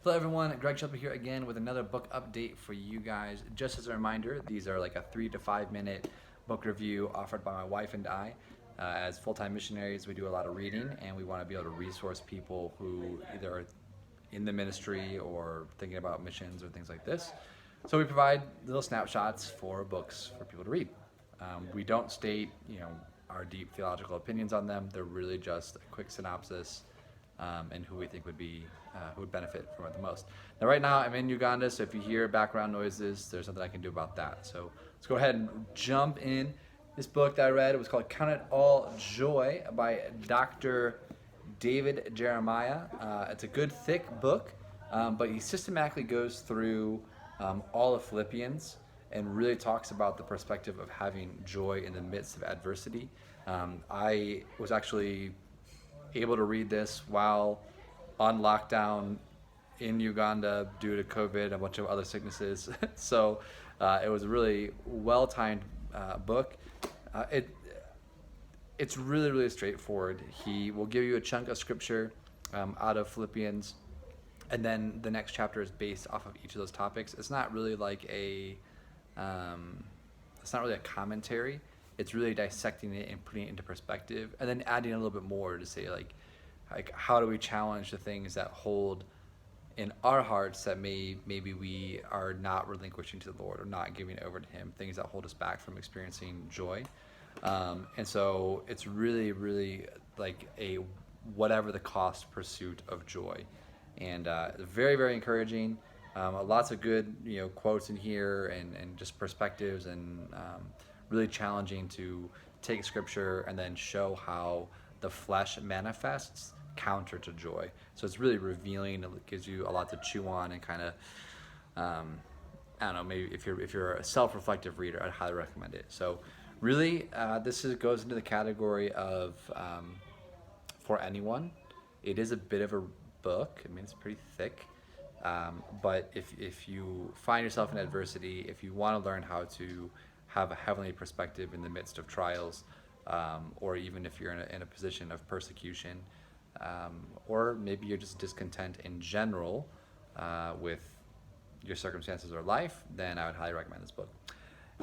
Hello everyone, Greg Shelby here again with another book update for you guys. Just as a reminder, these are like a 3 to 5 minute book review offered by my wife and I. As full-time missionaries, we do a lot of reading and we want to be able to resource people who either are in the ministry or thinking about missions or things like this. So we provide little snapshots for books for people to read. We don't state, our deep theological opinions on them. They're really just a quick synopsis and who we think would be who would benefit from it the most. Now, right now, I'm in Uganda, so if you hear background noises, there's nothing I can do about that. So let's go ahead and jump in. This book that I read was called "Count It All Joy" by Dr. David Jeremiah. It's a good, thick book, but he systematically goes through all of Philippians and really talks about the perspective of having joy in the midst of adversity. I was actually able to read this while on lockdown in Uganda due to COVID, a bunch of other sicknesses. So it was a really well-timed book. It's really, really straightforward. He will give you a chunk of scripture out of Philippians, and then the next chapter is based off of each of those topics. It's not really like it's not really a commentary. It's really dissecting it and putting it into perspective, and then adding a little bit more to say like how do we challenge the things that hold in our hearts that maybe we are not relinquishing to the Lord or not giving over to Him, things that hold us back from experiencing joy. And so it's really, really like a whatever the cost pursuit of joy, and very, very encouraging. Lots of good quotes in here and just perspectives, and really challenging to take scripture and then show how the flesh manifests counter to joy. So it's really revealing. It gives you a lot to chew on and kind of I don't know, maybe if you're a self-reflective reader, I'd highly recommend it. So really goes into the category of for anyone. It is a bit of a book. I mean, it's pretty thick, but if you find yourself in adversity, if you want to learn how to have a heavenly perspective in the midst of trials, or even if you're in a position of persecution, or maybe you're just discontent in general with your circumstances or life, then I would highly recommend this book.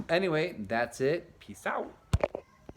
Anyway, that's it. Peace out.